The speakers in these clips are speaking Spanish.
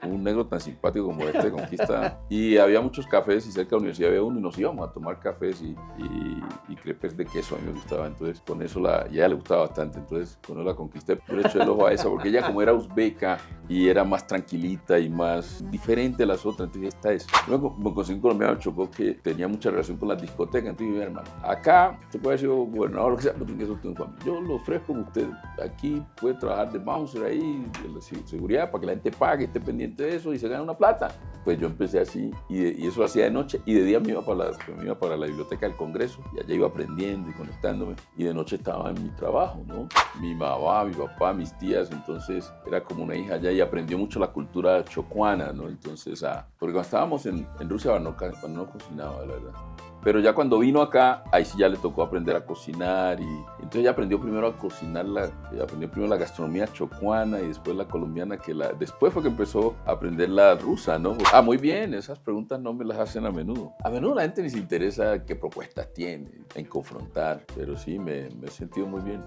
un negro tan simpático como este conquista. Y había muchos cafés y cerca de la universidad había uno y nos íbamos a tomar cafés y crepes de queso, a mí me gustaba. Entonces con eso y a ella le gustaba bastante, entonces con eso la conquisté. Yo le eché el ojo a esa porque ella como era uzbeca y era más tranquilita y más diferente a las otras, entonces esta es. Yo me conseguí un colombiano Chocó que tenía mucha relación con las discotecas, entonces yo, hermano, acá se puede ser gobernador, lo que sea, no tiene que ser usted, yo lo ofrezco a usted, aquí puede trabajar de bouncer ahí, de la seguridad, para que la gente pague, esté pendiente de eso y se gane una plata. Pues yo empecé así y eso lo hacía de noche y de día me iba para la biblioteca del Congreso y allá iba aprendiendo y conectándome y de noche estaba en mi trabajo, ¿no? Mi mamá, mi papá, mis tías, entonces era como una hija allá y aprendió mucho la cultura chocuana, ¿no? Entonces, porque cuando estábamos en Rusia, cuando no cocinaba, la verdad. Pero ya cuando vino acá, ahí sí ya le tocó aprender a cocinar y entonces ella aprendió primero a cocinar, aprendió primero la gastronomía chocuana y después la colombiana, después fue que empezó a aprender la rusa, ¿no? Muy bien, esas preguntas no me las hacen a menudo. A menudo la gente ni se interesa qué propuestas tiene en confrontar, pero sí, me he sentido muy bien.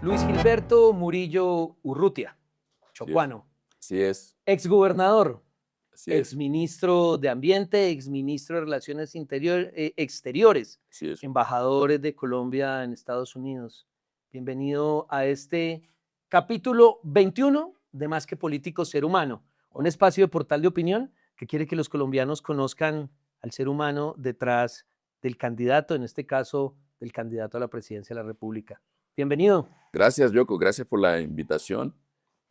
Luis Gilberto Murillo Urrutia, Sí es. chocuano, Sí es. exgobernador, Así es. exministro de Ambiente, exministro de Relaciones Exteriores, Así es. embajadores de Colombia en Estados Unidos. Bienvenido a este capítulo 21 de Más que Político, Ser Humano, un espacio de portal de opinión que quiere que los colombianos conozcan al ser humano detrás del candidato, en este caso, del candidato a la presidencia de la República. Bienvenido. Gracias, Yoko. Gracias por la invitación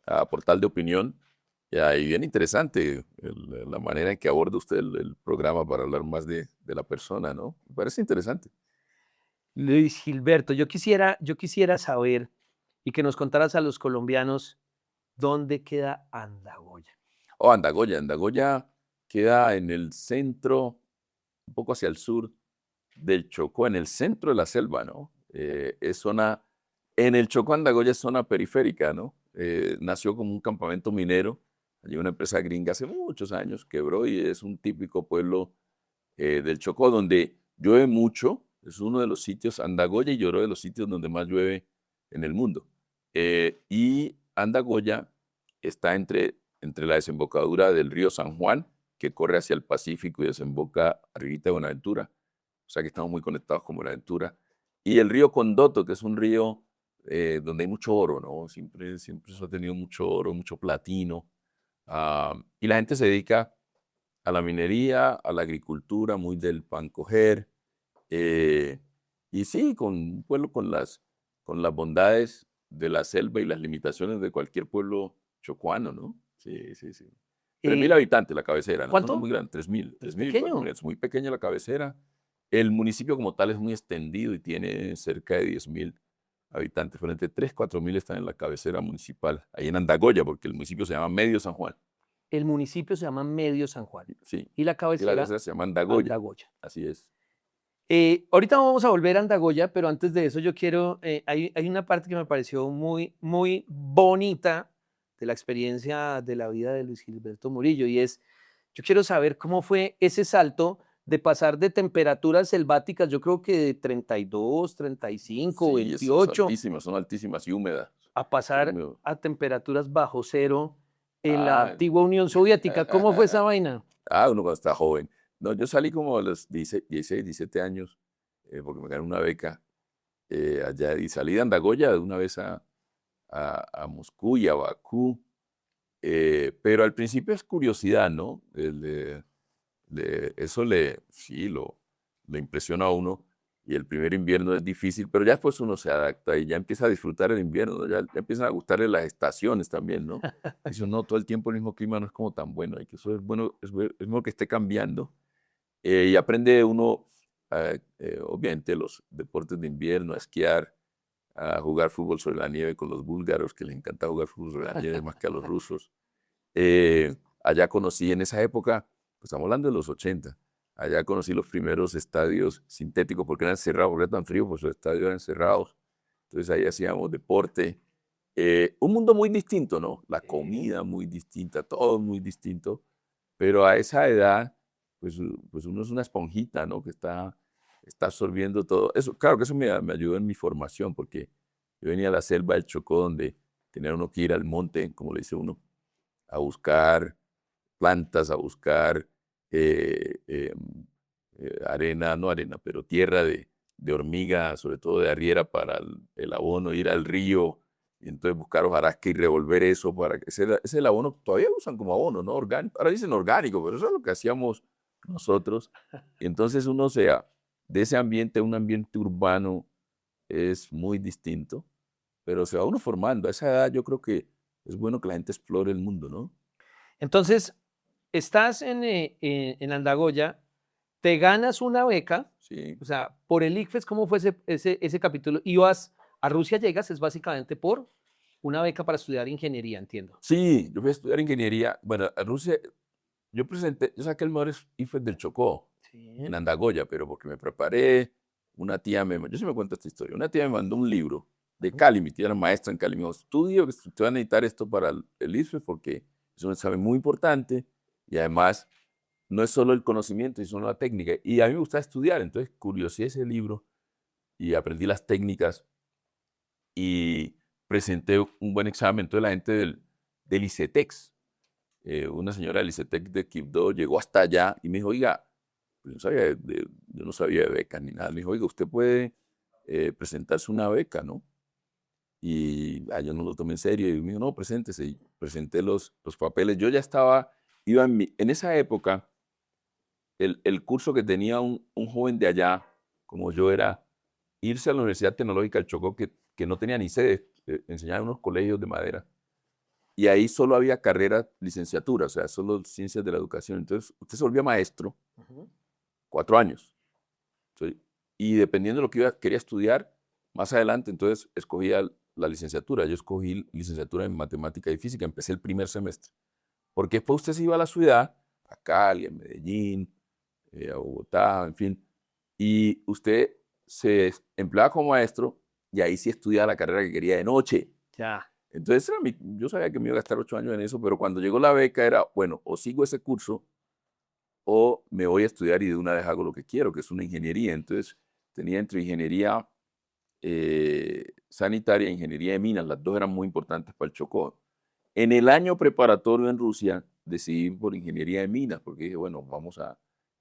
a Portal de Opinión. Y bien interesante la manera en que aborda usted el programa para hablar más de la persona, ¿no? Me parece interesante. Luis Gilberto, yo quisiera saber y que nos contaras a los colombianos dónde queda Andagoya. Andagoya. Andagoya queda en el centro, un poco hacia el sur del Chocó, en el centro de la selva, ¿no? En el Chocó, Andagoya es zona periférica, ¿no? Nació como un campamento minero, allí una empresa gringa hace muchos años, quebró y es un típico pueblo del Chocó donde llueve mucho, es uno de los sitios, Andagoya y Lloró, de los sitios donde más llueve en el mundo. Y Andagoya está entre la desembocadura del río San Juan, que corre hacia el Pacífico y desemboca arribita de Buenaventura, o sea que estamos muy conectados con Buenaventura, y el río Condoto, que es un río donde hay mucho oro, ¿no? Siempre eso ha tenido mucho oro, mucho platino, y la gente se dedica a la minería, a la agricultura, muy del pan coger, y sí, con un pueblo con las bondades de la selva y las limitaciones de cualquier pueblo chocuano, ¿no? Sí, sí, sí. 3.000 habitantes la cabecera, ¿no? No es ¿Cuánto? muy grande, 3.000, Es 3.000, pequeño. es muy pequeña la cabecera. El municipio como tal es muy extendido y tiene cerca de 10.000 habitantes, pero entre 3, 4.000 están en la cabecera municipal, ahí en Andagoya, porque el municipio se llama Medio San Juan. El municipio se llama Medio San Juan Sí, y la y la cabecera cabecera se llama Andagoya, Andagoya. así es. Ahorita vamos a volver a Andagoya, pero antes de eso yo quiero, hay una parte que me pareció muy, muy bonita de la experiencia de la vida de Luis Gilberto Murillo y es, yo quiero saber cómo fue ese salto de pasar de temperaturas selváticas, yo creo que de 32, 35, Sí, 28, son altísimas y húmedas. a pasar Húmedo. a temperaturas bajo cero en la Ah, antigua Unión Soviética. ¿Cómo fue esa vaina? uno cuando está joven. No, yo salí como a los 16, 17 años, porque me gané una beca allá y salí de Andagoya de una vez a Moscú y a Bakú. Pero al principio es curiosidad, ¿no? Eso sí, le impresiona a uno. Y el primer invierno es difícil, pero ya después uno se adapta y ya empieza a disfrutar el invierno, ¿no? Ya empiezan a gustarle las estaciones también, ¿no? Dice, no, todo el tiempo el mismo clima no es como tan bueno, y que eso es bueno, es bueno que esté cambiando. Y aprende uno, obviamente, los deportes de invierno, a esquiar, a jugar fútbol sobre la nieve con los búlgaros, que les encanta jugar fútbol sobre la nieve más que a los rusos. Allá conocí en esa época, pues estamos hablando de los 80, allá conocí los primeros estadios sintéticos porque eran cerrados, porque era tan frío, pues los estadios eran cerrados. Entonces ahí hacíamos deporte. Un mundo muy distinto, ¿no? La comida muy distinta, todo muy distinto. Pero a esa edad, pues uno es una esponjita, ¿no? Que está absorbiendo todo. Eso, claro que eso me ayudó en mi formación, porque Yo venía a la selva del Chocó, donde tenía uno que ir al monte, como le dice uno, a buscar plantas, a buscar eh, eh, arena, no arena, pero tierra de hormiga, sobre todo de arriera para el abono, ir al río y entonces buscar hojarasca y revolver eso para que ese el abono todavía lo usan como abono, ¿no? Orgánico. Ahora dicen orgánico, pero eso es lo que hacíamos nosotros. Y entonces uno sea de ese ambiente a un ambiente urbano es muy distinto, pero se va uno formando. A esa edad yo creo que es bueno que la gente explore el mundo, ¿no? Entonces, estás en Andagoya, te ganas una beca, Sí. o sea, por el ICFES, ¿cómo fue ese capítulo? Ibas a Rusia, llegas, es básicamente por una beca para estudiar ingeniería, entiendo. Sí, yo fui a estudiar ingeniería. Bueno, a Rusia, yo saqué el mejor IFES del Chocó, Sí. en Andagoya, pero porque me preparé, yo sí me cuento esta historia, una tía me mandó un libro de Cali, mi tía era maestra en Cali, me dijo, estudio, que te van a necesitar esto para el IFES porque es un examen muy importante y además no es solo el conocimiento, sino la técnica. Y a mí me gusta estudiar, entonces curiosé ese libro y aprendí las técnicas y presenté un buen examen. Entonces la gente del ICETEX, una señora del ICETEX de Quibdó llegó hasta allá y me dijo, oiga, pues yo no sabía de becas ni nada. Me dijo, oiga, usted puede presentarse una beca, ¿no? Y yo no lo tomé en serio y me dijo, no, preséntese. Y presenté los papeles. Yo ya iba en esa época, el curso que tenía un joven de allá, como yo era, irse a la Universidad Tecnológica del Chocó, que no tenía ni sede, enseñaba en unos colegios de madera. Y ahí solo había carrera, licenciatura, o sea, solo ciencias de la educación. Entonces, usted se volvía maestro, Ujú. 4 años. Entonces, y dependiendo de lo que quería estudiar, más adelante, entonces escogía la licenciatura. Yo escogí licenciatura en matemática y física, empecé el primer semestre. Porque después usted se iba a la ciudad, a Cali, a Medellín, a Bogotá, en fin, y usted se empleaba como maestro y ahí sí estudiaba la carrera que quería de noche. Ya. Entonces yo sabía que me iba a gastar 8 años en eso, pero cuando llegó la beca era, bueno, o sigo ese curso o me voy a estudiar y de una vez hago lo que quiero, que es una ingeniería. Entonces tenía entre ingeniería sanitaria e ingeniería de minas, las dos eran muy importantes para el Chocó. En el año preparatorio en Rusia decidí por ingeniería de minas, porque dije, bueno,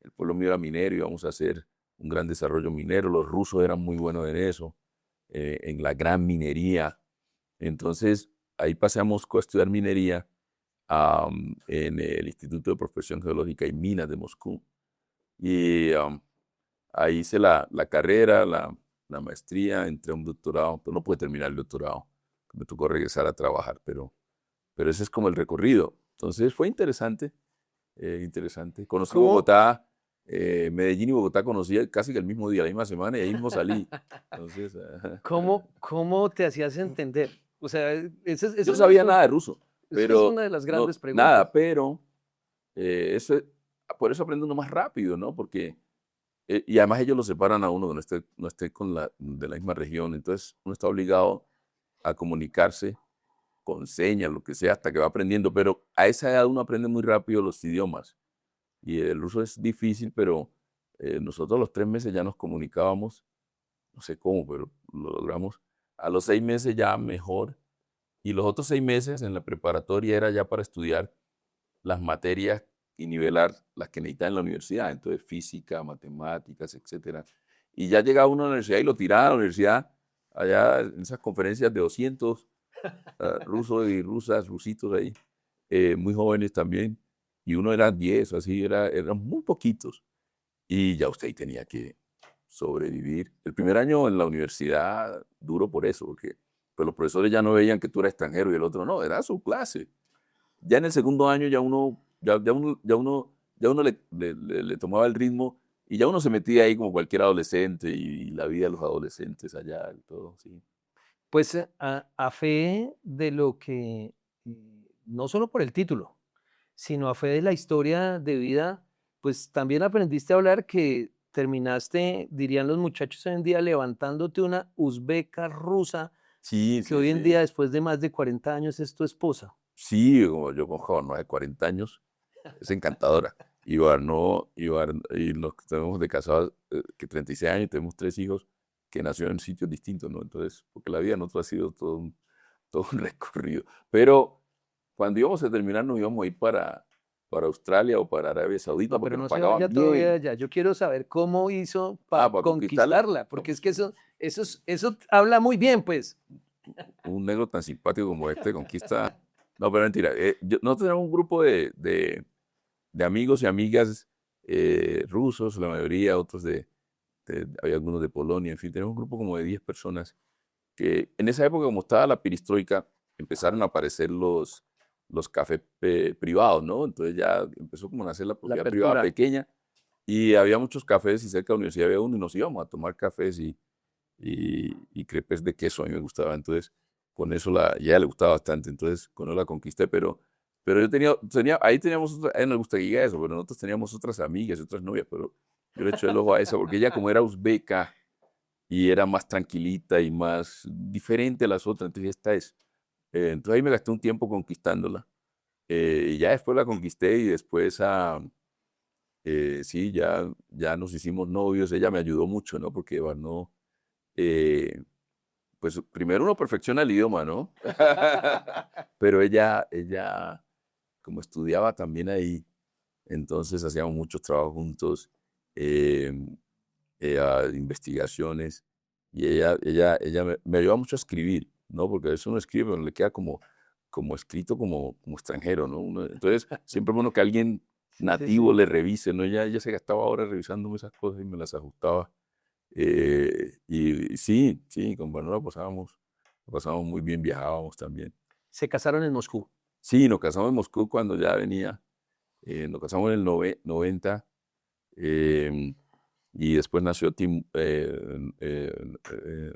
el pueblo mío era minero y vamos a hacer un gran desarrollo minero. Los rusos eran muy buenos en eso, en la gran minería. Entonces, ahí pasé a Moscú a estudiar minería en el Instituto de Prospección Geológica y Minas de Moscú. Y ahí hice la carrera, la maestría, entré a un doctorado, pero no pude terminar el doctorado. Me tocó regresar a trabajar, pero ese es como el recorrido. Entonces fue interesante, interesante. Conocí ¿Cómo, Bogotá, Medellín y Bogotá conocí casi que el mismo día, la misma semana, y ahí mismo salí. Entonces, cómo te hacías entender? O sea, yo esa no es la sabía nada de ruso, esa es una pero de las no, grandes preguntas. nada, pero por eso aprende uno más rápido, ¿no? Porque, y además ellos lo separan a uno, que no esté de la misma región, entonces uno está obligado a comunicarse con señas, lo que sea, hasta que va aprendiendo, pero a esa edad uno aprende muy rápido los idiomas, y el ruso es difícil, pero nosotros a los 3 meses ya nos comunicábamos, no sé cómo, pero lo logramos. A los 6 meses ya mejor, y los otros 6 meses en la preparatoria era ya para estudiar las materias y nivelar las que necesitaba en la universidad, entonces física, matemáticas, etcétera. Y ya llegaba uno a la universidad y lo tiraba a la universidad, allá en esas conferencias de 200 rusos y rusas, rusitos ahí, muy jóvenes también, y uno era 10, así, eran muy poquitos, y ya usted ahí tenía que sobrevivir. El primer año en la universidad, duro por eso, porque pues, los profesores ya no veían que tú eras extranjero y el otro no, era su clase. Ya en el segundo año ya uno le tomaba el ritmo y ya uno se metía ahí como cualquier adolescente y la vida de los adolescentes allá y todo, sí. Pues a fe de lo que, no solo por el título, sino a fe de la historia de vida, pues también aprendiste a hablar que terminaste, dirían los muchachos hoy en día, levantándote una uzbeca rusa Sí, que sí, hoy en sí. día, después de más de 40 años, es tu esposa. Sí, como yo con joven, más de 40 años, es encantadora. Y los que tenemos de casados, que 36 años, tenemos 3 hijos, que nació en sitios distintos, ¿no? Entonces, porque la vida de nosotros ha sido todo un recorrido. Pero cuando íbamos a terminar, nos íbamos a ir para Australia o para Arabia Saudita No, pero porque nos no se pagaban vaya todavía bien. allá. Yo quiero saber cómo hizo Ah, para para conquistarla. conquistarla, No, porque es pues, que eso habla muy bien, pues. un negro tan simpático como este conquista. No, pero mentira. Nosotros tenemos un grupo de amigos y amigas rusos, la mayoría, otros hay algunos de Polonia, en fin, tenemos un grupo como de 10 personas que en esa época, como estaba la perestroika, empezaron a aparecer los cafés privados, ¿no? Entonces ya empezó como a nacer la La propiedad privada apertura. pequeña y había muchos cafés y cerca de la universidad había uno y nos íbamos a tomar cafés y crepes de queso, a mí me gustaba. Entonces, con eso y a ella le gustaba bastante, entonces con eso la conquisté, pero yo ahí teníamos, a ella no le gusta que diga eso, pero nosotros teníamos otras amigas, otras novias, pero yo le eché el ojo a esa, porque ella como era uzbeca y era más tranquilita y más diferente a las otras, entonces esta es. Entonces ahí me gasté un tiempo conquistándola, y ya después la conquisté y después, sí, ya nos hicimos novios, ella me ayudó mucho, ¿no? Porque no, pues primero uno perfecciona el idioma, ¿no? Pero ella, como estudiaba también ahí, entonces hacíamos muchos trabajos juntos, eh, investigaciones, y ella me ayuda mucho a escribir, ¿no? Porque a veces uno escribe, pero le queda como escrito como extranjero, ¿no? Entonces, siempre es bueno que alguien Sí, nativo sí. le revise, ¿no? Ella se gastaba horas revisándome esas cosas y me las ajustaba. Y sí, sí, con Bernardo pasábamos muy bien, viajábamos también. Se casaron en Moscú. Sí, nos casamos en Moscú cuando ya venía, nos casamos en el 90, em, y después nació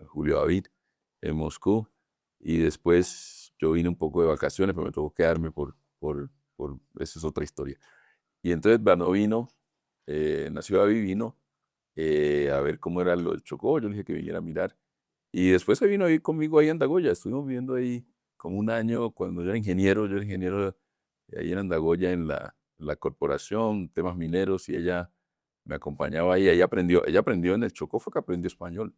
Julio David en Moscú, y después yo vine un poco de vacaciones, pero me tocó quedarme esa es otra historia. Y entonces Bernardo vino, nació David, vino a ver cómo era lo del Chocó, yo le dije que viniera a mirar. Y después se vino a vivir conmigo ahí en Andagoya, estuvimos viviendo ahí como un año cuando yo era ingeniero ahí en Andagoya en la corporación, temas mineros, y ella me acompañaba ahí, ella aprendió en el Chocó, fue que aprendió español.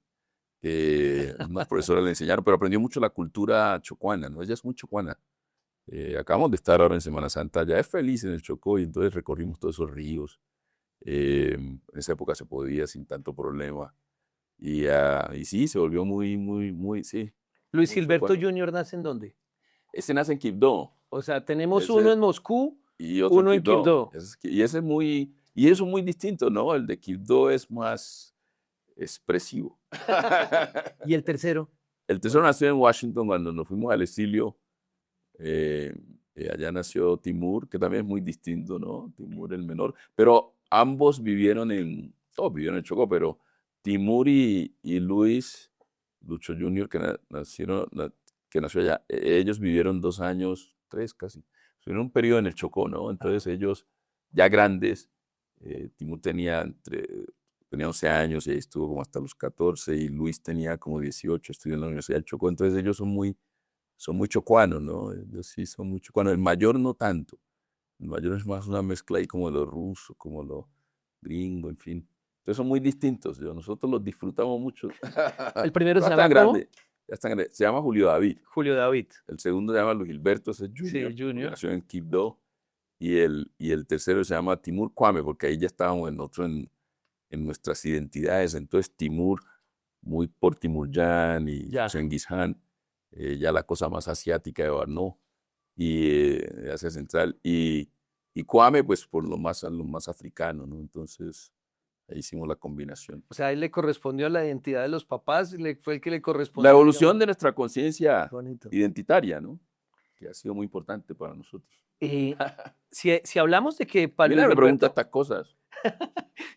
Unas profesoras le enseñaron, pero aprendió mucho la cultura chocuana, ¿no? Ella es muy chocuana. Acabamos de estar ahora en Semana Santa, ya es feliz en el Chocó, y entonces recorrimos todos esos ríos. En esa época se podía sin tanto problema. Y sí, se volvió muy, muy, muy, sí, Luis muy Gilberto chocuano. Jr. nace en dónde? Ese nace en Quibdó, O sea, tenemos uno ese, en Moscú, y otro en uno en Quibdó. Quibdó. Y ese es y eso es muy distinto, ¿no? El de Quibdó es más expresivo. ¿Y el tercero? El tesoro nació en Washington cuando nos fuimos al exilio. eh, Allá nació Timur, que también es muy distinto, ¿no? Timur el menor. Pero todos vivieron en Chocó, pero Timur y Lucho Junior, que nació allá, ellos vivieron 2 años, 3 casi. Tuvieron un periodo en el Chocó, ¿no? Entonces ellos, ya grandes, Timur tenía 11 años y ahí estuvo como hasta los 14, y Luis tenía como 18, estudió en la Universidad del Chocó. Entonces ellos son muy chocuanos, ¿no? Ellos sí son muy chocuanos. El mayor no tanto. El mayor es más una mezcla ahí como de lo ruso, como lo gringo, en fin. Entonces son muy distintos. Nosotros los disfrutamos mucho. El primero No se es llama tan ¿cómo? grande, ya es tan grande. Se llama Julio David. Julio David. El segundo se llama Luis Gilberto, ese es Sí, Junior, porque Junior. nació en Quibdó. Y el tercero se llama Timur Kwame, porque ahí ya estábamos en nuestras identidades. Entonces Timur, muy por Timurjan y Ya. Genghis Khan, ya la cosa más asiática de Barno y de Asia Central. Y Kwame, pues por lo más africano, ¿no? Entonces ahí hicimos la combinación. O sea, él le correspondió a la identidad de los papás, fue el que le La correspondió, evolución digamos. de nuestra conciencia Bonito. identitaria, ¿no? Que ha sido muy importante para nosotros. Eh, si hablamos de que para Luis Mira, me pregunta Gilberto, estas cosas.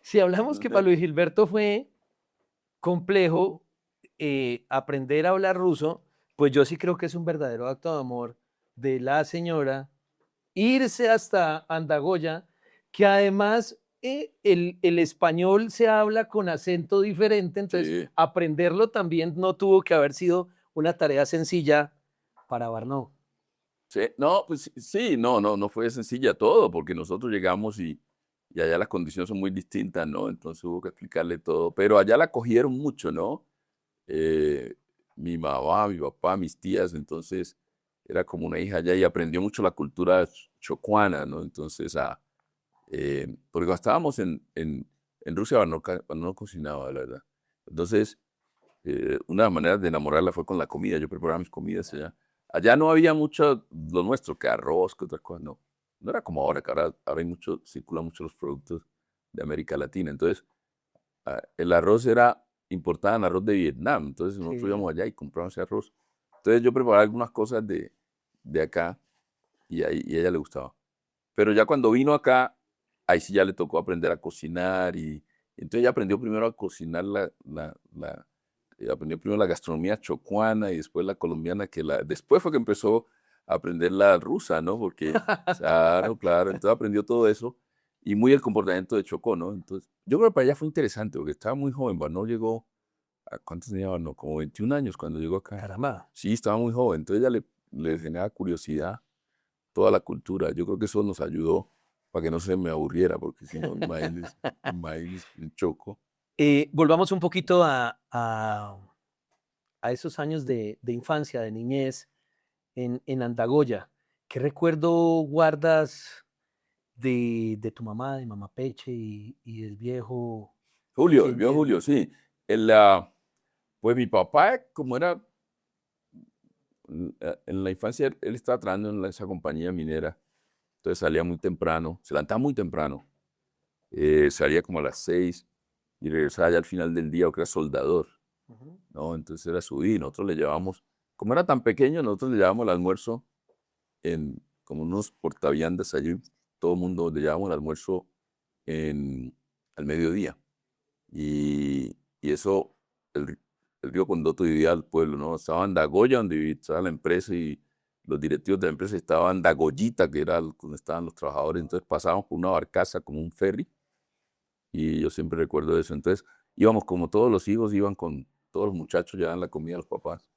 si hablamos que para Luis Gilberto fue complejo aprender a hablar ruso, pues yo sí creo que es un verdadero acto de amor de la señora irse hasta Andagoya, que además el español se habla con acento diferente, entonces Sí. aprenderlo también no tuvo que haber sido una tarea sencilla para Barnó. Sí, no, pues sí, no fue sencilla todo, porque nosotros llegamos y allá las condiciones son muy distintas, ¿no? Entonces hubo que explicarle todo, pero allá la cogieron mucho, ¿no? eh, mi mamá, mi papá, mis tías, entonces era como una hija allá y aprendió mucho la cultura chocuana, ¿no? Entonces, porque cuando estábamos en Rusia, cuando no cocinaba, la verdad. Entonces, una de las maneras de enamorarla fue con la comida. Yo preparaba mis comidas allá. Allá no había mucho lo nuestro, que arroz, que otras cosas, no. No era como ahora, que ahora hay mucho, circulan mucho los productos de América Latina. Entonces, el arroz era, importaban arroz de Vietnam. Entonces, nosotros Sí. íbamos allá y comprábamos ese arroz. Entonces, yo preparaba algunas cosas de acá y a ella le gustaba. Pero ya cuando vino acá, ahí sí ya le tocó aprender a cocinar y entonces ella aprendió primero a cocinar aprendió primero la gastronomía chocuana y después la colombiana, después fue que empezó a aprender la rusa, ¿no? Porque, claro, claro, entonces aprendió todo eso y muy el comportamiento de Chocó, ¿no? Entonces, yo creo que para ella fue interesante porque estaba muy joven, no llegó, ¿a cuántos tenía? No, como 21 años cuando llegó acá. Caramba. Sí, estaba muy joven, entonces ella le generaba curiosidad toda la cultura. Yo creo que eso nos ayudó para que no se me aburriera, porque si no, imagínese en Choco. Volvamos un poquito a esos años de infancia, de niñez en Andagoya. ¿Qué recuerdo guardas de tu mamá, de mamá Peche y del viejo? Julio, el El, viejo el- Julio, sí. Pues mi papá, como era en la infancia, él estaba trabajando en esa compañía minera, entonces salía muy temprano, se levantaba muy temprano, salía como a las 6 y regresaba ya al final del día, que era soldador, Ujú. ¿no? Entonces era subir, nosotros le llevábamos, como era tan pequeño, nosotros le llevábamos el almuerzo en como unos portaviandas allí, todo el mundo le llevábamos el almuerzo al mediodía. Y eso, el río Condoto dividía al pueblo, ¿no? Estaba en Dagoya, donde estaba la empresa y los directivos de la empresa estaban en Dagoyita, que era donde estaban los trabajadores. Entonces pasábamos por una barcaza, como un ferry, y yo siempre recuerdo eso. Entonces íbamos como todos los hijos, iban con todos los muchachos, llevaban la comida a los papás.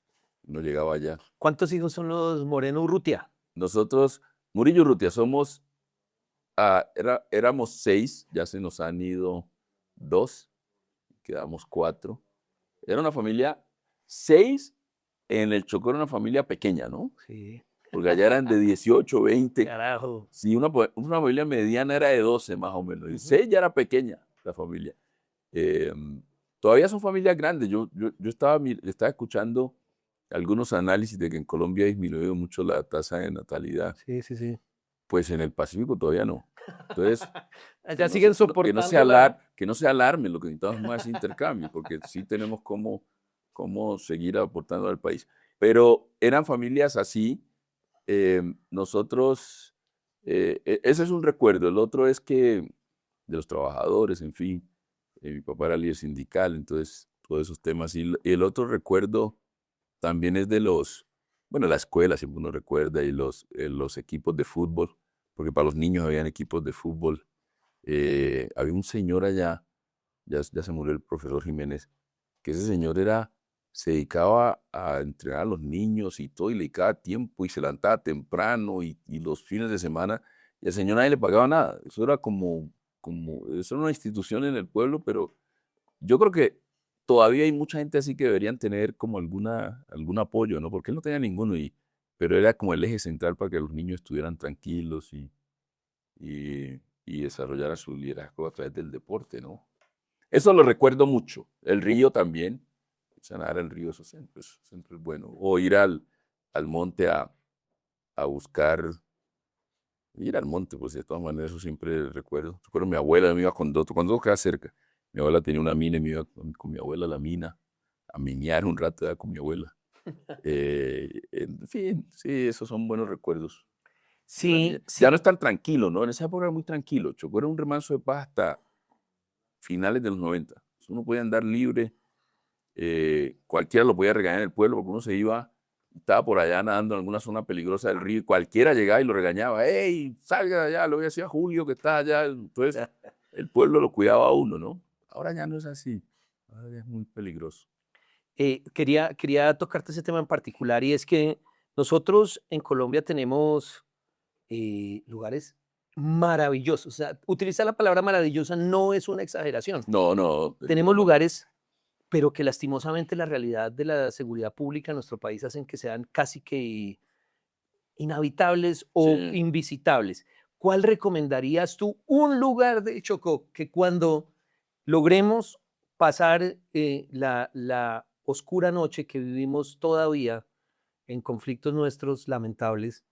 No llegaba allá. ¿Cuántos hijos son los Moreno Urrutia? Nosotros, Murillo Urrutia, éramos 6, ya se nos han ido 2, quedamos 4. Era una familia, 6 en el Chocó era una familia pequeña, ¿no? Sí, Porque allá eran de 18, 20. carajo. Sí, una familia mediana era de 12 más o menos. Y Ujú. 6 ya era pequeña la familia. Eh, Todavía son familias grandes. Yo estaba escuchando algunos análisis de que en Colombia ha disminuido mucho la tasa de natalidad. Sí, sí, sí. Pues en el Pacífico todavía no. Entonces, Ya siguen soportándola. que no se alarme, lo que necesitamos es más intercambio, porque sí tenemos cómo seguir aportando al país. Pero eran familias así. Nosotros, ese es un recuerdo. El otro es que de los trabajadores, en fin, mi papá era líder sindical, entonces todos esos temas. Y el otro recuerdo también es bueno, la escuela siempre uno recuerda y los equipos de fútbol, porque para los niños habían equipos de fútbol. Había un señor allá, ya se murió el profesor Jiménez, que ese señor se dedicaba a entrenar a los niños y todo, y le dedicaba tiempo y se levantaba temprano y los fines de semana, y al señor nadie le pagaba nada. Eso era eso era una institución en el pueblo, pero yo creo que todavía hay mucha gente así que deberían tener como algún apoyo, ¿no? Porque él no tenía ninguno, pero era como el eje central para que los niños estuvieran tranquilos y desarrollaran su liderazgo a través del deporte, ¿no? Eso lo recuerdo mucho. El río también, sanar el río, eso siempre es bueno. O ir al monte a buscar, ir al monte, pues de todas maneras, eso siempre recuerdo. Recuerdo mi abuela me iba con Doto, cuando Doto queda cerca. Mi abuela tenía una mina y me iba con mi abuela a la mina a minear un rato con mi abuela. En fin, sí, esos son buenos recuerdos de la niña. Sí, Ya sí. no es tan tranquilo, ¿no? En esa época era muy tranquilo. Chocó era un remanso de paz hasta finales de los 90. Uno podía andar libre, cualquiera lo podía regañar en el pueblo porque uno se iba, estaba por allá nadando en alguna zona peligrosa del río y cualquiera llegaba y lo regañaba. ¡Ey, salga de allá! Lo voy a decir a Julio que está allá. Entonces, el pueblo lo cuidaba a uno, ¿no? Ahora ya no es así. Ahora ya es muy peligroso. Quería tocarte ese tema en particular y es que nosotros en Colombia tenemos lugares maravillosos. O sea, utilizar la palabra maravillosa no es una exageración. No, no, Tenemos no. lugares pero que lastimosamente la realidad de la seguridad pública en nuestro país hacen que sean casi que inhabitables o Sí. invisitables. ¿Cuál recomendarías tú un lugar de Chocó que cuando logremos pasar la oscura noche que vivimos todavía en conflictos nuestros lamentables,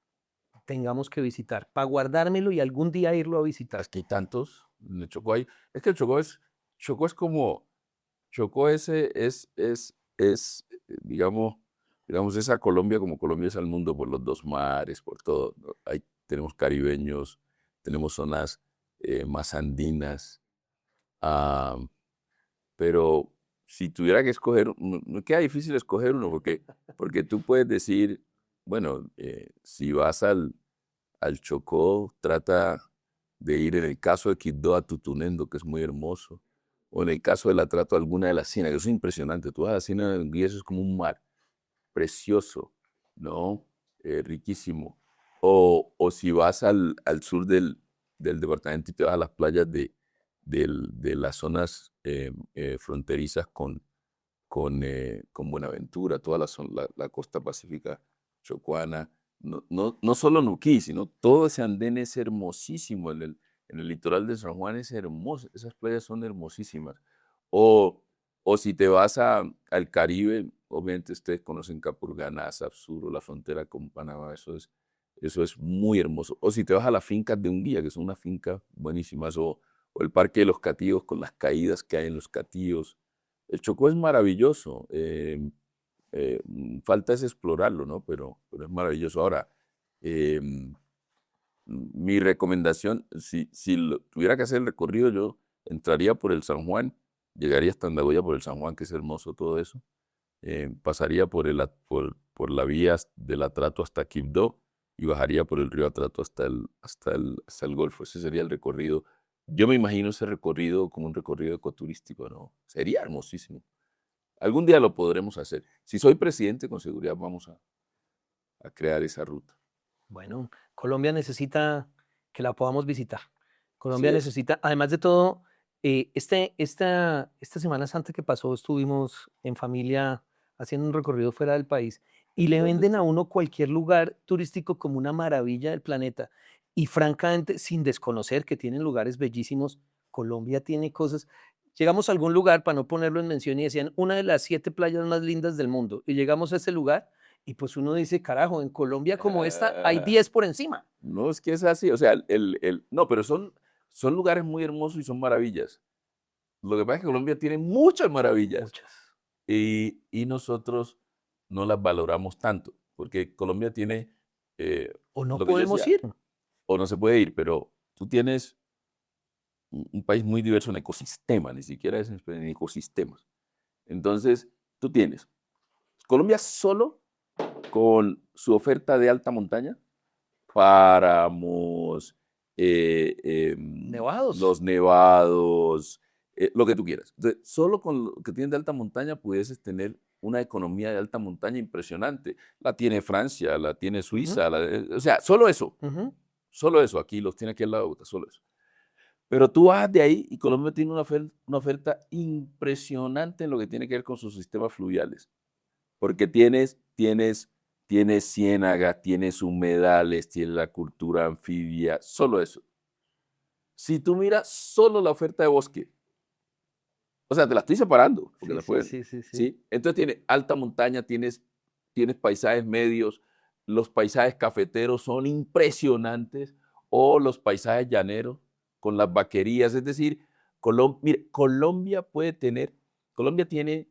tengamos que visitar, para guardármelo y algún día irlo a visitar? Es que hay tantos, en el Chocó hay, es que el Chocó es como, Chocó digamos, esa Colombia como Colombia es al mundo por los dos mares, por todo, ¿no? Tenemos caribeños, tenemos zonas más andinas, ah, pero si tuviera que escoger, me queda difícil escoger uno, porque tú puedes decir, bueno, si vas al Chocó, trata de ir en el caso de Quibdó a Tutunendo, que es muy hermoso, o en el caso del Atrato a alguna de las ciénagas, eso es impresionante. Tú vas a la ciénaga de Hungría, eso es como un mar, precioso, ¿no? Riquísimo. O si vas al sur del departamento y te vas a las playas de las zonas fronterizas con Buenaventura, toda la costa pacífica chocuana, no solo Nuquí, sino todo ese andén es hermosísimo, en el litoral de San Juan es hermoso, esas playas son hermosísimas. O, o si te vas al Caribe, obviamente ustedes conocen Capurganá, Sapsuro, la frontera con Panamá, eso es muy hermoso. O si te vas a las fincas de Unguía, que son unas fincas buenísimas, o el Parque de los Catíos con las caídas que hay en los Catíos. El Chocó es maravilloso. Falta es explorarlo, ¿no? Pero es maravilloso. Ahora, em, mi recomendación, si tuviera que hacer el recorrido, yo entraría por el San Juan, llegaría hasta Andagoya por el San Juan, que es hermoso todo eso. Pasaría por la vía del Atrato hasta Quibdó y bajaría por el río Atrato hasta el Golfo. Ese sería el recorrido. Yo me imagino ese recorrido como un recorrido ecoturístico, ¿no? Sería hermosísimo. Algún día lo podremos hacer. Si soy presidente, con seguridad vamos a crear esa ruta. Bueno, Colombia necesita que la podamos visitar. Así Colombia es. necesita, además de todo, esta Semana Santa que pasó, estuvimos en familia haciendo un recorrido fuera del país y le ¿Dónde venden a estuvo? uno cualquier lugar turístico como una maravilla del planeta. Y francamente, sin desconocer que tienen lugares bellísimos, Colombia tiene cosas. Llegamos a algún lugar, para no ponerlo en mención, y decían una de las 7 playas más lindas del mundo. Y llegamos a ese lugar y pues uno dice, carajo, en Colombia como esta hay 10 por encima. No, es que es así. O sea, no, pero son lugares muy hermosos y son maravillas. Lo que pasa es que Colombia tiene muchas maravillas Muchas. y nosotros no las valoramos tanto, porque Colombia tiene, O no lo que yo podemos decía, ir. o no se puede ir, pero tú tienes un país muy diverso en ecosistema, ni siquiera es en ecosistemas. Entonces, tú tienes Colombia solo con su oferta de alta montaña, páramos, Nevados. los nevados, lo que tú quieras. Entonces, solo con lo que tienes de alta montaña pudieses tener una economía de alta montaña impresionante. La tiene Francia, la tiene Ujú, Suiza, o sea, ujú. solo eso, aquí los tiene aquí al lado de Bogotá, solo eso. Pero tú vas de ahí y Colombia tiene una oferta impresionante en lo que tiene que ver con sus sistemas fluviales, porque tienes ciénaga, tienes humedales, tienes la cultura anfibia, solo eso. Si tú miras solo la oferta de bosque, o sea, te la estoy separando, porque Sí, la sí, pueden, sí, sí, sí. ¿sí? Entonces tiene alta montaña, tienes paisajes medios, los paisajes cafeteros son impresionantes, o los paisajes llaneros con las vaquerías, es decir, mire, Colombia tiene,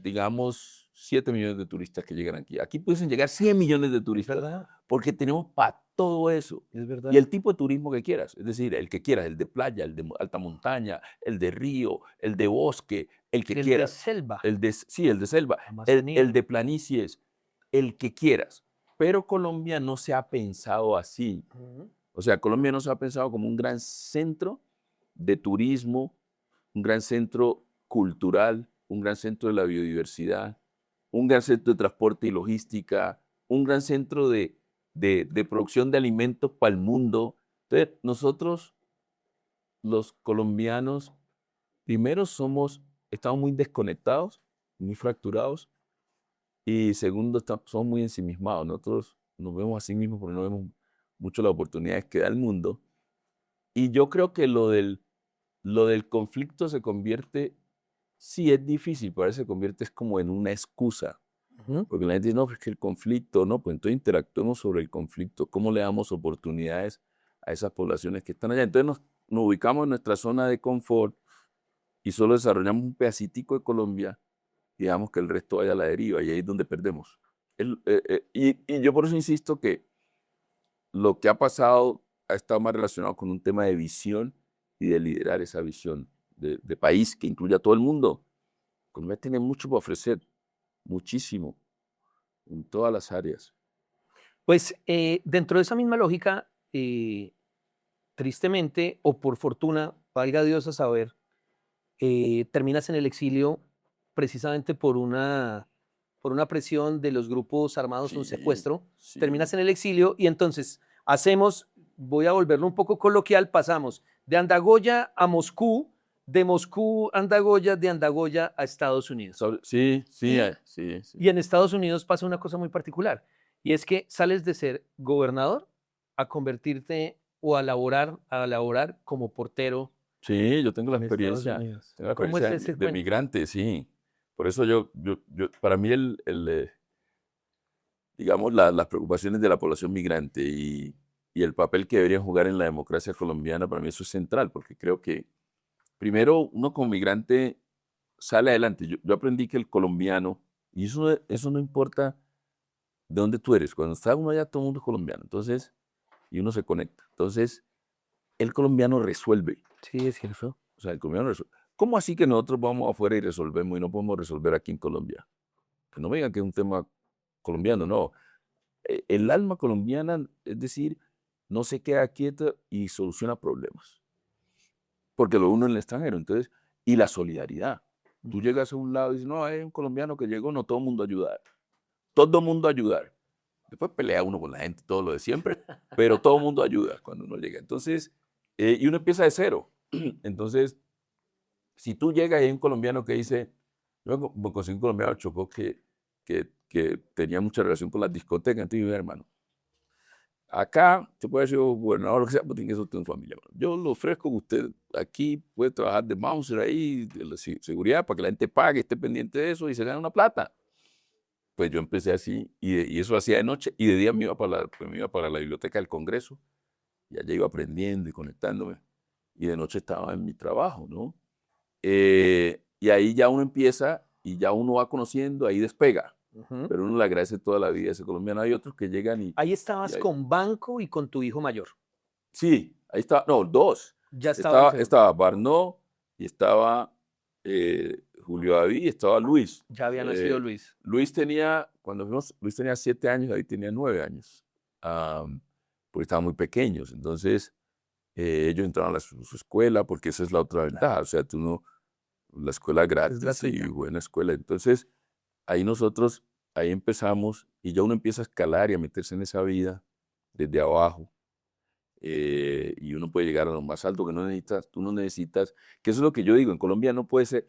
digamos, 7 millones de turistas que llegan aquí. Aquí pueden llegar 100 millones de Es turistas, verdad, porque tenemos para todo eso. es Y verdad. el tipo de turismo que quieras, es decir, el que quieras, el de playa, el de alta montaña, el de río, el de bosque, el que El de quieras, selva, sí, el de selva, el Amazonía. de planicies, el que quieras. Pero Colombia no se ha pensado así. Ujú. O sea, Colombia no se ha pensado como un gran centro de turismo, un gran centro cultural, un gran centro de la biodiversidad, un gran centro de transporte y logística, un gran centro de producción de alimentos para el mundo. Entonces, nosotros, los colombianos, primero somos estamos muy desconectados, muy fracturados, y segundo, somos muy ensimismados. Nosotros nos vemos a sí mismos porque no vemos mucho las oportunidades que da el mundo. Y yo creo que lo del conflicto se convierte, sí es difícil, pero a veces se convierte es como en una excusa. Ujú. Porque la gente dice, no, pues que el conflicto, no, pues entonces interactuemos sobre el conflicto, cómo le damos oportunidades a esas poblaciones que están allá. Entonces nos ubicamos en nuestra zona de confort y solo desarrollamos un pedacitico de Colombia y dejamos que el resto vaya a la deriva y ahí es donde perdemos. Y yo por eso insisto que lo que ha pasado ha estado más relacionado con un tema de visión y de liderar esa visión de país que incluya a todo el mundo. Colombia tiene mucho para ofrecer, muchísimo, en todas las áreas. Pues dentro de esa misma lógica, tristemente o por fortuna, valga Dios a saber, terminas en el exilio precisamente por una presión de los grupos armados, un Sí, secuestro. Terminas sí. en el exilio y entonces hacemos, voy a volverlo un poco coloquial, pasamos de Andagoya a Moscú, de Moscú a Andagoya, de Andagoya a Estados Unidos. Sí, sí, Y, sí, sí. y en Estados Unidos pasa una cosa muy particular, y es que sales de ser gobernador a convertirte o a laborar como portero Sí, yo tengo la en Estados experiencia, Unidos. tengo la ¿Cómo es experiencia ese de cuento? migrante, sí. Por eso para mí digamos, las preocupaciones de la población migrante y el papel que deberían jugar en la democracia colombiana, para mí eso es central, porque creo que primero uno como migrante sale adelante. Yo aprendí que el colombiano, y eso no importa de dónde tú eres, cuando está uno allá todo el mundo es colombiano, entonces, y uno se conecta. Entonces, el colombiano resuelve. Sí, es cierto. O sea, el colombiano resuelve. ¿Cómo así que nosotros vamos afuera y resolvemos y no podemos resolver aquí en Colombia? Que no me digan que es un tema colombiano, no. El alma colombiana, es decir, no se queda quieta y soluciona problemas, porque lo uno en el extranjero. Entonces, y la solidaridad. Tú llegas a un lado y dices, no, hay un colombiano que llegó, no, todo el mundo a ayudar. Todo el mundo a ayudar. Después pelea uno con la gente, todo lo de siempre, pero todo el mundo ayuda cuando uno llega. Entonces, y uno empieza de cero. Entonces, si tú llegas y hay un colombiano que dice, yo conseguí un colombiano de Chocó que tenía mucha relación con las discotecas, entonces yo, hermano, acá se puede ser gobernador, lo que sea, pero tiene que ser tu familia. Hermano. Yo lo ofrezco a usted aquí, puede trabajar de bouncer ahí, de la seguridad, para que la gente pague, esté pendiente de eso y se gane una plata. Pues yo empecé así, y eso hacía de noche, y de día pues me iba para la biblioteca del Congreso, y allá iba aprendiendo y conectándome, y de noche estaba en mi trabajo, ¿no? Y ahí ya uno empieza, y ya uno va conociendo, ahí despega, Ujú. pero uno le agradece toda la vida a ese colombiano. Hay otros que llegan Ahí y estabas con Banco y con tu hijo mayor. sí, ahí está, no, dos. Ya estaba el segundo. Estaba Barnó, y estaba Julio David, y estaba Luis. Ya había nacido Luis. Luis tenía, cuando fuimos, Luis tenía 7 años, David tenía 9 años, porque estaban muy pequeños. Entonces, ellos entraron a su escuela, porque esa es la otra ventaja. O sea, tú no, la escuela es Es gratis y gratuita. buena escuela. Entonces, ahí nosotros, ahí empezamos, y ya uno empieza a escalar y a meterse en esa vida desde abajo. Y uno puede llegar a lo más alto que no necesitas, tú no necesitas, que eso es lo que yo digo, en Colombia no puede ser,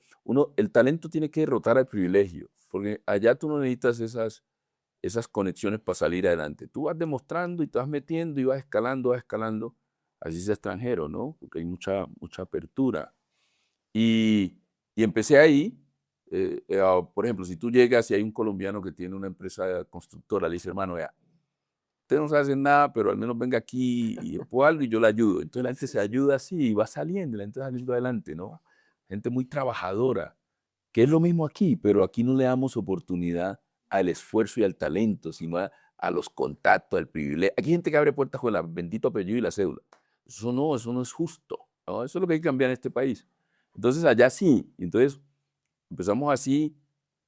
el talento tiene que derrotar al privilegio, porque allá tú no necesitas esas conexiones para salir adelante. Tú vas demostrando y te vas metiendo y vas escalando, así sea extranjero, ¿no? Porque hay mucha apertura. Y empecé ahí, por ejemplo, si tú llegas y hay un colombiano que tiene una empresa constructora, le dice, hermano, vea, usted no sabe hacer nada, pero al menos venga aquí y por algo y yo le ayudo. Entonces la gente se ayuda así y va saliendo, la gente va saliendo adelante, ¿no? Gente muy trabajadora, que es lo mismo aquí, pero aquí no le damos oportunidad al esfuerzo y al talento, sino a los contactos, al privilegio. Aquí hay gente que abre puertas con el bendito apellido y la cédula. Eso no es justo, ¿no? Eso es lo que hay que cambiar en este país. Entonces allá sí, entonces empezamos así.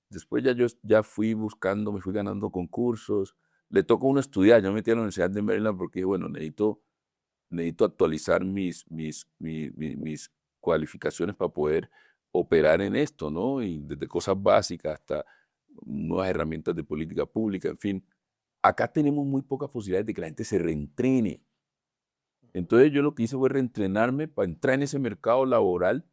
Después yo ya fui buscando, me fui ganando concursos. Le tocó a uno estudiar. Yo me metí a la Universidad de Maryland porque, bueno, necesito actualizar mis cualificaciones para poder operar en esto, ¿no? Y desde cosas básicas hasta nuevas herramientas de política pública, en fin. Acá tenemos muy pocas posibilidades de que la gente se reentrene. Entonces yo lo que hice fue reentrenarme para entrar en ese mercado laboral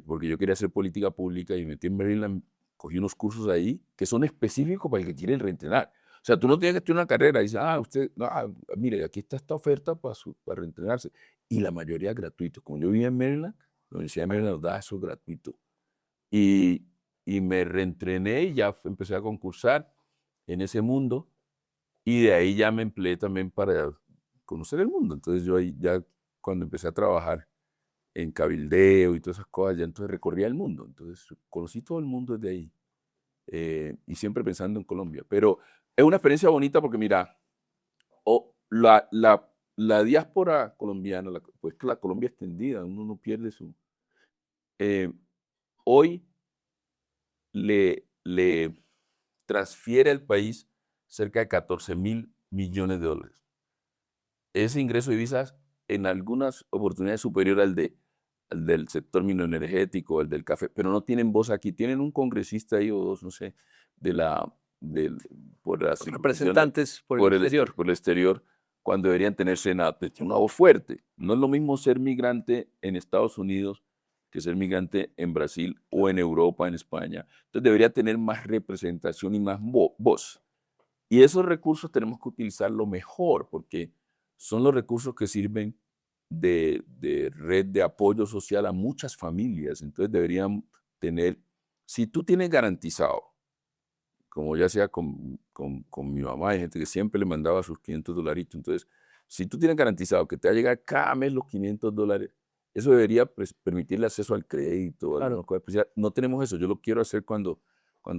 porque yo quería hacer política pública y me metí en Maryland, cogí unos cursos ahí que son específicos para el que quiere reentrenar. O sea, tú no tienes que estudiar una carrera y dices, usted, no, mire, aquí está esta oferta para reentrenarse. Y la mayoría es gratuito. Como yo vivía en Maryland, la Universidad de Maryland nos da eso gratuito. Y, y me reentrené y ya empecé a concursar en ese mundo. Y de ahí ya me empleé también para conocer el mundo. Entonces yo ahí ya cuando empecé a trabajar en cabildeo y todas esas cosas, ya entonces recorría el mundo. Entonces conocí todo el mundo desde ahí. Y siempre pensando en Colombia. Pero es una experiencia bonita porque mira, la diáspora colombiana, pues que la Colombia extendida, uno no pierde su... eh, hoy le transfiere al país cerca de 14.000 millones de dólares. Ese ingreso de divisas en algunas oportunidades superior al del sector mineroenergético, al del café, pero no tienen voz aquí. Tienen un congresista ahí o dos, no sé, de la, del, por las instituciones, Representantes por el exterior. por el exterior, cuando deberían tener Senado. Tiene una voz fuerte. No es lo mismo ser migrante en Estados Unidos que ser migrante en Brasil o en Europa, en España. Entonces debería tener más representación y más voz. Y esos recursos tenemos que utilizarlo mejor porque son los recursos que sirven de red de apoyo social a muchas familias. Entonces deberían tener, si tú tienes garantizado, como ya sea con mi mamá, hay gente que siempre le mandaba sus $500, entonces, si tú tienes garantizado que te va a llegar cada mes los $500, eso debería permitirle acceso al crédito, a alguna Claro. cosa especial. No tenemos eso, yo lo quiero hacer cuando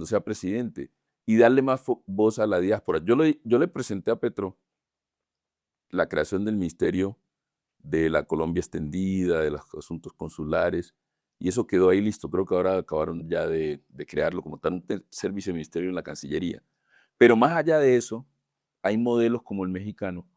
sea presidente y darle más voz a la diáspora. Yo le presenté a Petro la creación del Ministerio de la Colombia Extendida, de los asuntos consulares, y eso quedó ahí listo. Creo que ahora acabaron ya de crearlo como tal, un tercer viceministerio en la Cancillería. Pero más allá de eso, hay modelos como el mexicano,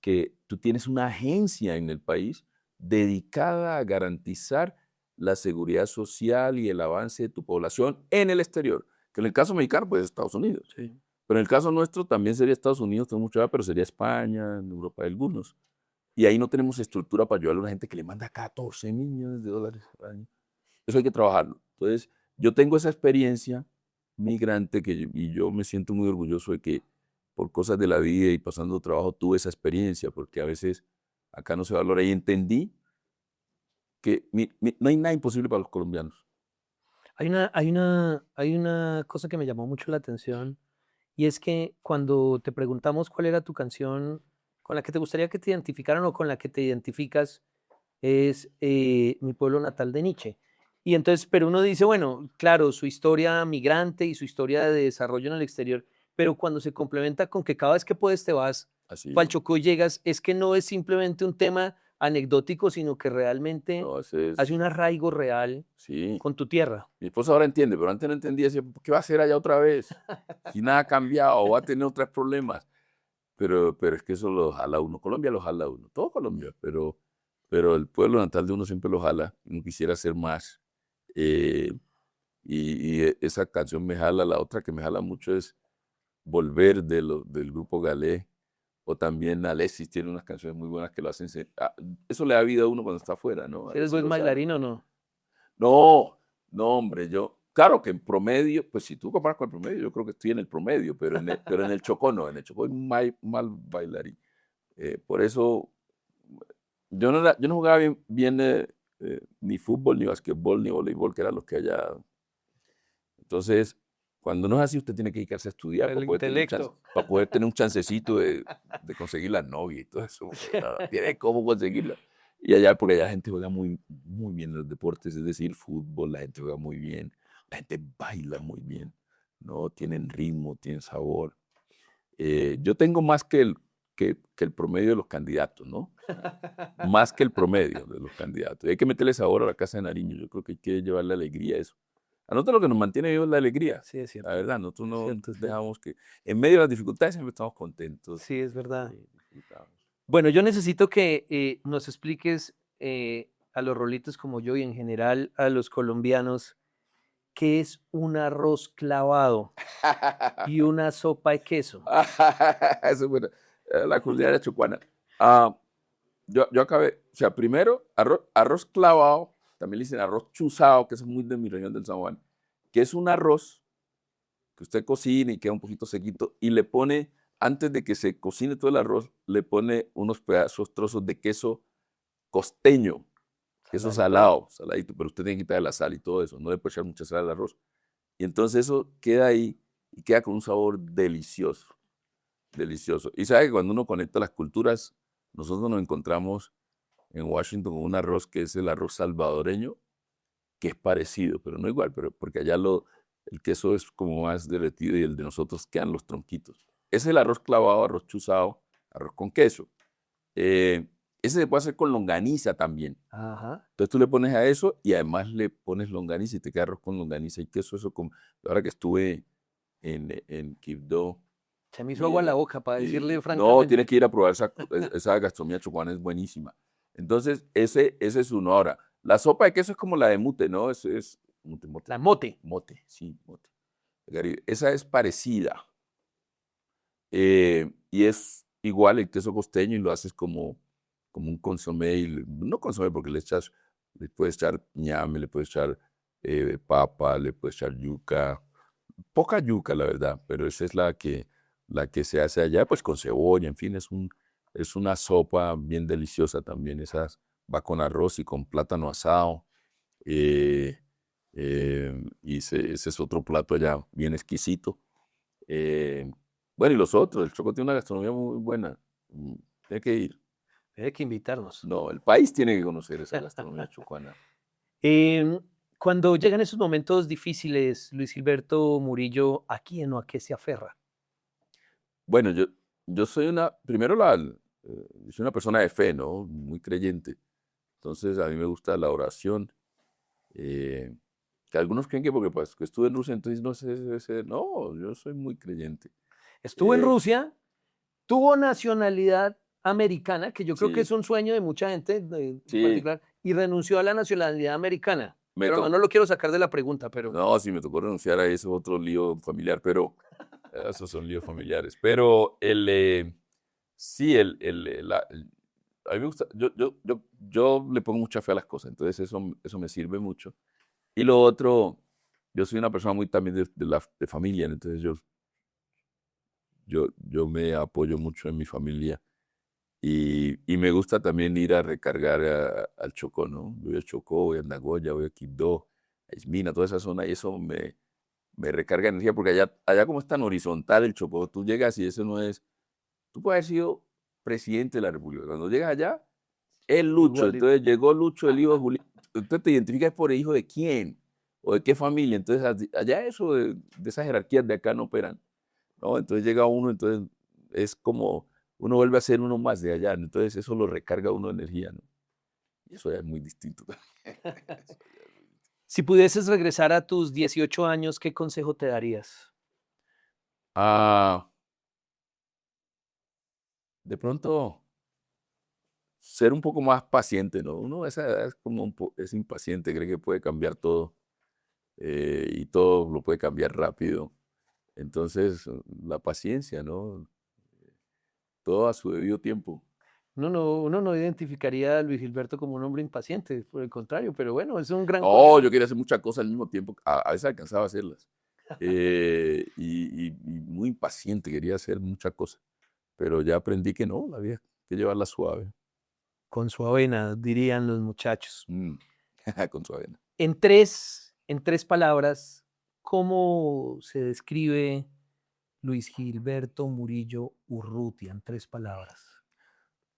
que tú tienes una agencia en el país dedicada a garantizar la seguridad social y el avance de tu población en el exterior, que en el caso mexicano, pues Estados Unidos. Sí. Pero en el caso nuestro también sería Estados Unidos, tengo mucho, pero sería España, en Europa algunos. Y ahí no tenemos estructura para ayudar a una gente que le manda $14.000 millones al año. Eso hay que trabajarlo. Entonces, yo tengo esa experiencia migrante y yo me siento muy orgulloso de que por cosas de la vida y pasando trabajo tuve esa experiencia, porque a veces acá no se valora. Y entendí que no hay nada imposible para los colombianos. Hay una cosa que me llamó mucho la atención y es que cuando te preguntamos cuál era tu canción con la que te gustaría que te identificaran o con la que te identificas, es Mi pueblo natal de Nietzsche. Y entonces, pero uno dice, bueno, claro, su historia migrante y su historia de desarrollo en el exterior, pero cuando se complementa con que cada vez que puedes te vas para el Así, Chocó y llegas, es que no es simplemente un tema anecdótico, sino que realmente no, ese hace es, un arraigo real sí. con tu tierra. Mi esposa ahora entiende, pero antes no entendía, decía, ¿qué va a hacer allá otra vez? Si nada ha cambiado, o va a tener otros problemas. Pero es que eso lo jala uno. Colombia lo jala uno. Todo Colombia, pero el pueblo natal de uno siempre lo jala. Uno quisiera hacer más. Eh, esa canción me jala. La otra que me jala mucho es Volver del grupo Galé. O también Alexis tiene unas canciones muy buenas que lo hacen. Eso le da vida a uno cuando está afuera, ¿no? ¿Eres Alexis buen Lozano. bailarín o no? No, no, hombre, claro que en promedio, pues si tú comparas con el promedio, yo creo que estoy en el promedio, pero en el Chocó no, en el Chocó es mal bailarín. Por eso, yo no jugaba bien ni fútbol, ni basquetbol, ni voleibol, que eran los que allá. Entonces, cuando no es así, usted tiene que dedicarse a estudiar El intelecto. para poder tener un chancecito de conseguir la novia y todo eso. Tiene cómo conseguirla. Y allá, porque allá la gente juega muy bien los deportes, es decir, fútbol, la gente juega muy bien, la gente baila muy bien, ¿no? Tienen ritmo, tienen sabor. Yo tengo más que el promedio de los candidatos, ¿no? Más que el promedio de los candidatos. Y hay que meterle sabor a la Casa de Nariño. Yo creo que hay que llevarle alegría a eso. A nosotros lo que nos mantiene vivo es la alegría. Sí, es La cierto. verdad, nosotros Es no cierto, es cierto. dejamos que, en medio de las dificultades siempre estamos contentos. Sí, es verdad. Disfrutamos. Bueno, yo necesito que nos expliques a los rolitos como yo y en general a los colombianos qué es un arroz clavado y una sopa de queso. Eso es bueno. La culinaria chucuana. Ah, yo acabé, o sea, primero, arroz clavado también le dicen arroz chuzado, que es muy de mi región del San Juan, que es un arroz que usted cocina y queda un poquito sequito y le pone, antes de que se cocine todo el arroz, le pone unos pedazos, trozos de queso costeño, queso Saladito. salado, saladito, pero usted tiene que quitarle la sal y todo eso, no le puede echar mucha sal al arroz. Y entonces eso queda ahí y queda con un sabor delicioso, delicioso. Y sabe que cuando uno conecta las culturas, nosotros nos encontramos en Washington con un arroz que es el arroz salvadoreño, que es parecido, pero no igual, pero porque allá el queso es como más derretido y el de nosotros quedan los tronquitos. Ese es el arroz clavado, arroz chuzado, arroz con queso. Eh, Ese se puede hacer con longaniza también. Ajá. Entonces tú le pones a eso y además le pones longaniza y te queda arroz con longaniza y queso. Ahora que estuve en Quibdó. Se me hizo agua en la boca, para decirle No, tienes francamente. que ir a probar esa gastronomía chocuana, es buenísima. Entonces, ese es uno. Ahora, la sopa de queso es como la de mute, ¿no? Es mute, mote. La mote. Mote, sí, mote. Esa es parecida. Y es igual el queso costeño y lo haces como un consomé. No consomé porque le puedes echar ñame, le puedes echar papa, le puedes echar yuca. Poca yuca, la verdad, pero esa es la que se hace allá, pues con cebolla, en fin, es una sopa bien deliciosa también. Esas va con arroz y con plátano asado. eh, y ese es otro plato allá bien exquisito. Eh, bueno, y los otros, el Chocó tiene una gastronomía muy buena. Tiene que ir. Tiene que invitarnos. No, el país tiene que conocer esa gastronomía chocuana. Em, Cuando llegan esos momentos difíciles, Luis Gilberto Murillo, ¿a quién o a qué se aferra? Bueno, yo soy primero yo soy una persona de fe, ¿no? Muy creyente. Entonces, a mí me gusta la oración. eh, que algunos creen que porque pues, que estuve en Rusia, entonces no sé, no, yo soy muy creyente. Estuvo en Eh, Rusia, tuvo nacionalidad americana, que yo creo que sí, es un sueño de mucha gente en sí, particular, y renunció a la nacionalidad americana. me Pero tocó, no lo quiero sacar de la pregunta, pero no, sí, me tocó renunciar a eso, otro lío familiar, pero esos son líos familiares. Pero sí, a mí me gusta, yo le pongo mucha fe a las cosas, entonces eso me sirve mucho. Y lo otro, yo soy una persona muy también de familia, entonces yo me apoyo mucho en mi familia y me gusta también ir a recargar al Chocó, ¿no? Voy a Chocó, voy a Nagoya, voy a Quibdó, a Ismina, toda esa zona y eso me recarga energía porque allá como es tan horizontal el Chocó, tú llegas y eso no es, tú puedes haber sido presidente de la República, cuando llegas allá, es Lucho, igualito. entonces llegó Lucho, el hijo de Julián, entonces te identificas por el hijo de quién o de qué familia, entonces allá eso de esas jerarquías de acá no operan. ¿No? Entonces llega uno, entonces es como uno vuelve a ser uno más de allá, ¿no? Entonces eso lo recarga a uno de energía, ¿no? Y eso ya es muy distinto también. Eso ya es muy distinto. Si pudieses regresar a tus 18 años, ¿qué consejo te darías? Ah, de pronto ser un poco más paciente, ¿no? Uno a esa edad es como es impaciente, cree que puede cambiar todo y todo lo puede cambiar rápido. Entonces, la paciencia, ¿no? Todo a su debido tiempo. Uno no identificaría a Luis Gilberto como un hombre impaciente, por el contrario, pero bueno, es un gran No, yo consejo. quería hacer muchas cosas al mismo tiempo. A veces alcanzaba a hacerlas. Y muy impaciente, quería hacer muchas cosas. Pero ya aprendí que no, la vida hay que llevarla suave. Con su avena, dirían los muchachos. Mm, con su avena. En tres palabras, ¿cómo se describe Luis Gilberto Murillo Urrutia? En tres palabras.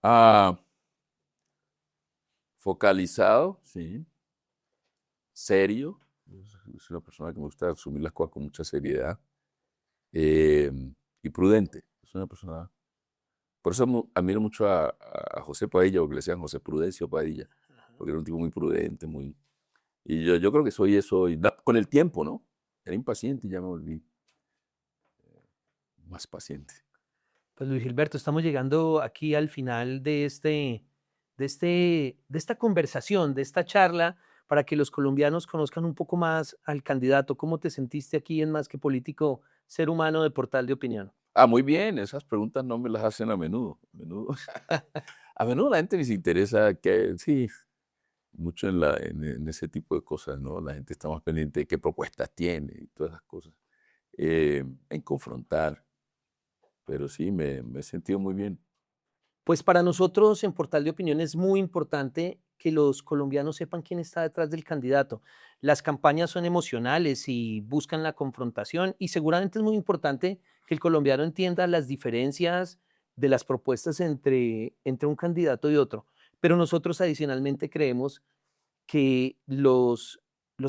Ah, focalizado, sí. Serio. Soy una persona que me gusta asumir las cosas con mucha seriedad. eh, y prudente. Es una persona. Por eso admiro mucho a José Padilla, porque le decían José Prudencio Padilla, porque era un tipo muy prudente, muy. Y yo creo que soy eso, y con el tiempo, ¿no? Era impaciente y ya me volví más paciente. Pues Luis Gilberto, estamos llegando aquí al final de esta conversación, de esta charla, para que los colombianos conozcan un poco más al candidato. ¿Cómo te sentiste aquí en Más que Político, ser humano de Portal de Opinión? Ah, muy bien, esas preguntas no me las hacen a menudo. A menudo, a menudo la gente ni se interesa que, sí, mucho en ese tipo de cosas, ¿no? La gente está más pendiente de qué propuestas tiene y todas esas cosas. En confrontar, pero sí, me he sentido muy bien. Pues para nosotros en Portal de Opinión es muy importante que los colombianos sepan quién está detrás del candidato. Las campañas son emocionales y buscan la confrontación y seguramente es muy importante que el colombiano entienda las diferencias de las propuestas entre un candidato y otro. Pero nosotros adicionalmente creemos que los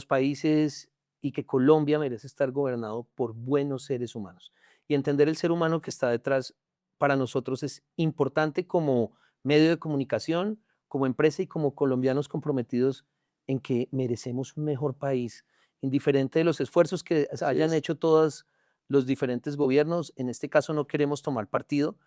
países y que Colombia merece estar gobernado por buenos seres humanos. Y entender el ser humano que está detrás para nosotros es importante como medio de comunicación, como empresa y como colombianos comprometidos en que merecemos un mejor país, indiferente de los esfuerzos que Así hayan es. hecho todos los diferentes gobiernos. En este caso no queremos tomar partido,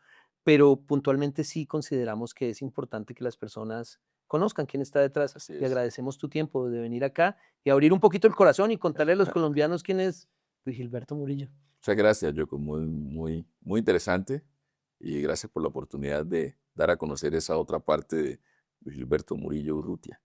pero puntualmente sí consideramos que es importante que las personas conozcan quién está detrás Así y es. agradecemos tu tiempo de venir acá y abrir un poquito el corazón y contarle a los colombianos quién es Luis Gilberto Murillo. Muchas gracias, Yoko. Muy interesante. Y gracias por la oportunidad de dar a conocer esa otra parte de Luis Gilberto Murillo Urrutia.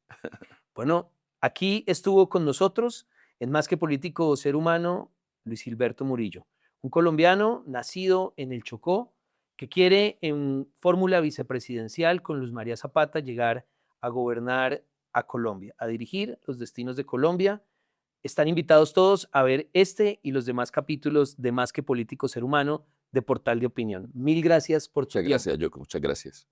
Bueno, aquí estuvo con nosotros, en Más que Político o Ser Humano, Luis Gilberto Murillo, un colombiano nacido en el Chocó que quiere en fórmula vicepresidencial con Luz María Zapata llegar a gobernar a Colombia, a dirigir los destinos de Colombia. Están invitados todos a ver este y los demás capítulos de Más que Político Ser Humano de Portal de Opinión. Mil gracias por tu Muchas tiempo. gracias, Yoko. Muchas gracias.